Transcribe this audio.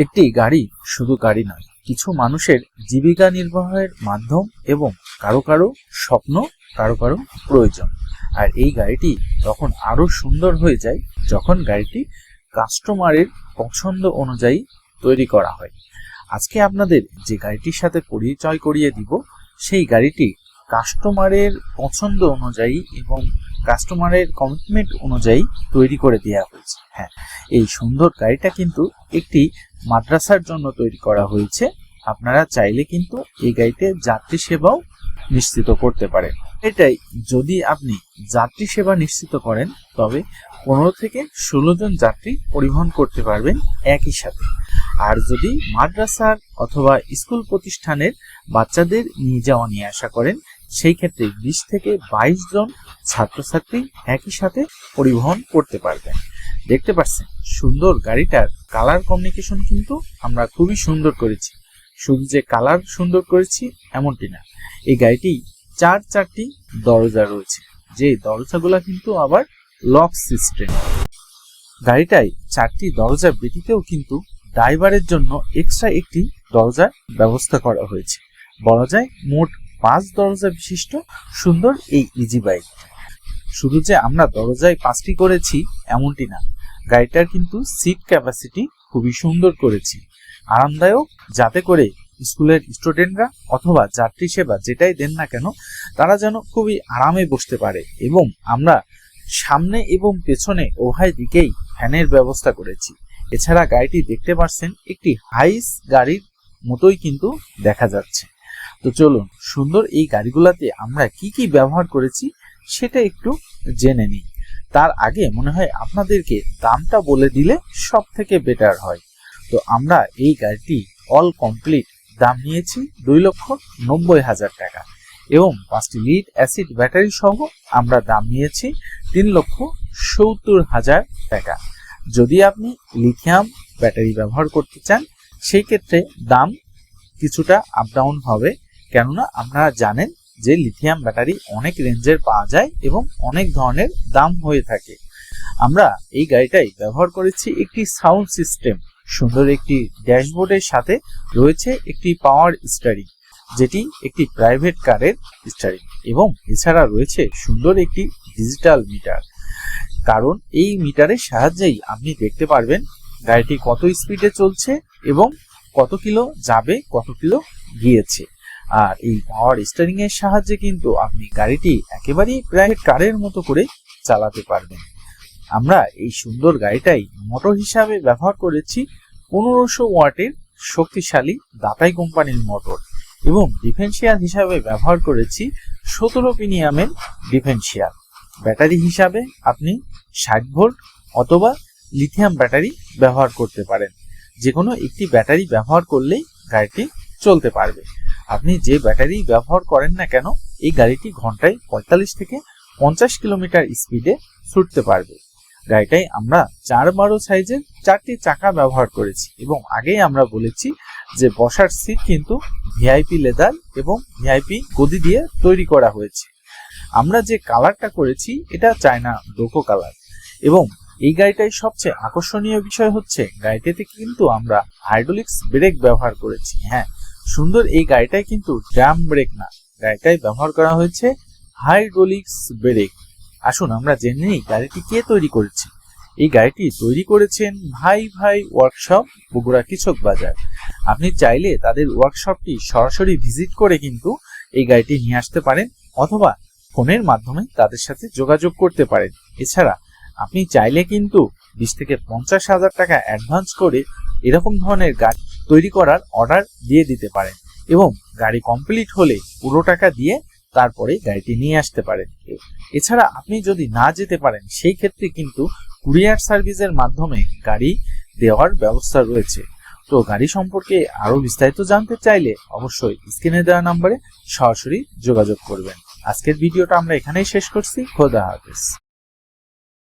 একটি গাড়ি শুধু গাড়ি নয়, কিছু মানুষের জীবিকা নির্বাহের মাধ্যম এবং কারো কারো স্বপ্ন, কারো কারো প্রয়োজন। আর এই গাড়িটি তখন আরো সুন্দর হয়ে যায় যখন গাড়িটি কাস্টমারের পছন্দ অনুযায়ী তৈরি করা হয়। আজকে আপনাদের যে গাড়িটির সাথে পরিচয় করিয়ে দিব, সেই গাড়িটি কাস্টমারের পছন্দ অনুযায়ী এবং কাস্টমারের কমিটমেন্ট অনুযায়ী তৈরি করে দেওয়া হয়েছে। হ্যাঁ, এই সুন্দর গাড়িটা কিন্তু একটি মাদ্রাসার জন্য তৈরি করা হয়েছে। আপনারা চাইলে কিন্তু এই গাড়িতে যাত্রী সেবাও নিশ্চিত করতে পারেন। এটাই যদি আপনি যাত্রী সেবা নিশ্চিত করেন, তবে 15 থেকে 16 জন যাত্রী পরিবহন করতে পারবেন একই সাথে। আর যদি মাদ্রাসার অথবা স্কুল প্রতিষ্ঠানের বাচ্চাদের নিয়ে যাওয়া নিয়ে আসা করেন, সেই ক্ষেত্রে 20 থেকে 22 জন ছাত্রছাত্রী একই সাথে পরিবহন করতে পারবেন। দেখতে পাচ্ছেন সুন্দর গাড়িটার কালার কমিউনিকেশন কিন্তু আমরা খুবই সুন্দর করেছি। শুধু যে কালার সুন্দর করেছি এমনটি না, এই গাড়িটি চারটি দরজা রয়েছে, যে দরজাগুলা কিন্তু আবার লক সিস্টেম। গাড়িটায় 4টি দরজা ব্যতীতও কিন্তু ড্রাইভারের জন্য এক্সট্রা একটি দরজার ব্যবস্থা করা হয়েছে। বলা যায় মোট 5 দরজা বিশিষ্ট সুন্দর এই ইজি বাইক। শুধু যে আমরা দরজায় 5টি করেছি এমনটি না, গাড়িটার কিন্তু সিট ক্যাপাসিটি খুবই সুন্দর করেছি, আরামদায়ক, যাতে করে স্কুলের স্টুডেন্টরা অথবা যাত্রী সেবা যেটাই দেন না কেন তারা যেন খুবই আরামে বসতে পারে। এবং আমরা সামনে এবং পেছনে উভয় দিকেই ফ্যানের ব্যবস্থা করেছি। এছাড়া গাড়িটি দেখতে পাচ্ছেন একটি হাইস গাড়ির মতোই কিন্তু দেখা যাচ্ছে। তো চলুন সুন্দর এই গাড়িগুলোতে আমরা কি কি ব্যবহার করেছি সেটা একটু জেনে নিই। তার আগে মনে হয় আপনাদেরকে দামটা বলে দিলে সব থেকে বেটার হয়। তো আমরা এই গাড়িটি অল কমপ্লিট দাম নিয়েছি 2,90,000 টাকা এবং 5টি লিড অ্যাসিড ব্যাটারি সহ আমরা দাম নিয়েছি 3,70,000 টাকা। যদি আপনি লিথিয়াম ব্যাটারি ব্যবহার করতে চান, সেই ক্ষেত্রে দাম কিছুটা আপ ডাউন হবে, কেননা আপনারা জানেন যে লিথিয়াম ব্যাটারি অনেক রেঞ্জের পাওয়া যায় এবং অনেক ধরনের দাম হয়ে থাকে। আমরা এই গাড়িটাই ব্যবহার করেছি একটি সাউন্ড সিস্টেম, সুন্দর একটি ড্যাশবোর্ডের সাথে রয়েছে একটি পাওয়ার স্টিয়ারিং, যেটি একটি প্রাইভেট কারের স্টিয়ারিং, এবং এছাড়া রয়েছে সুন্দর একটি ডিজিটাল মিটার। কারণ এই মিটারের সাহায্যেই আপনি দেখতে পারবেন গাড়িটি কত স্পিডে চলছে এবং কত কিলো যাবে, কত কিলো গিয়েছে। আর এই পাওয়ার স্টিয়ারিং এর সাহায্যে কিন্তু আপনি গাড়িটি একেবারেই প্রাইভেট কারের মতো করে চালাতে পারবেন। আমরা এই সুন্দর গাড়িটাই মোটর হিসাবে ব্যবহার করেছি 1500 ওয়াটের শক্তিশালী দাতাই কোম্পানির মোটর, এবং ডিফেন্সিয়াল হিসাবে ব্যবহার করেছি 17 পিনিয়ামের ডিফেন্সিয়াল। ব্যাটারি হিসাবে আপনি 60 ভোল্ট অথবা লিথিয়াম ব্যাটারি ব্যবহার করতে পারেন। যে কোনো একটি ব্যাটারি ব্যবহার করলেই গাড়িটি চলতে পারবে। আপনি যে ব্যাটারি ব্যবহার করেন না কেন, এই গাড়িটি ঘন্টায় 45 থেকে 50 কিলোমিটার স্পিডে ছুটতে পারবে। গাড়িটাই আমরা 4x12 সাইজের 4টি চাকা ব্যবহার করেছি, এবং আগেই আমরা বলেছি যে বসার সিট কিন্তু ভিআইপি লেদার এবং ভিআইপি গদি দিয়ে তৈরি করা হয়েছে। আমরা যে কালারটা করেছি এটা চায়না ডোকো কালার, এবং এই গাড়িটাই সবচেয়ে আকর্ষণীয় বিষয় হচ্ছে গাড়িটিতে কিন্তু আমরা হাইড্রোলিক্স ব্রেক ব্যবহার করেছি। হ্যাঁ, সুন্দর এই গাড়িটাই কিন্তু ড্রাম ব্রেক না, গাড়িটাই ব্যবহার করা হয়েছে হাইড্রোলিক্স ব্রেক। আসুন আমরা জেনে নিই গাড়িটি কে তৈরি করেছে। এই গাড়িটি তৈরি করেছেন ভাই ভাই ওয়ার্কশপ, বগুড়া কৃষক বাজার। আপনি চাইলে তাদের ওয়ার্কশপটি সরাসরি ভিজিট করে কিন্তু এই গাড়িটি নিয়ে আসতে পারেন, অথবা ফোনের মাধ্যমে তাদের সাথে যোগাযোগ করতে পারেন। এছাড়া আপনি চাইলে কিন্তু 20 থেকে 50,000 টাকা অ্যাডভান্স করে এরকম ধরনের গাড়ি তৈরি করার অর্ডার দিয়ে দিতে পারেন, এবং গাড়ি কমপ্লিট হলে পুরো টাকা দিয়ে তারপরে গাড়িটি নিয়ে আসতে পারেন। এছাড়া আপনি যদি না যেতে পারেন, সেই ক্ষেত্রে কিন্তু কুরিয়ার সার্ভিসের মাধ্যমে গাড়ি দেওয়ার ব্যবস্থা রয়েছে। তো গাড়ি সম্পর্কে আরো বিস্তারিত জানতে চাইলে অবশ্যই স্ক্রিনে দেওয়া নম্বরে সরাসরি যোগাযোগ করবেন। আজকের ভিডিওটা আমরা এখানেই শেষ করছি। খোদা হাফেজ।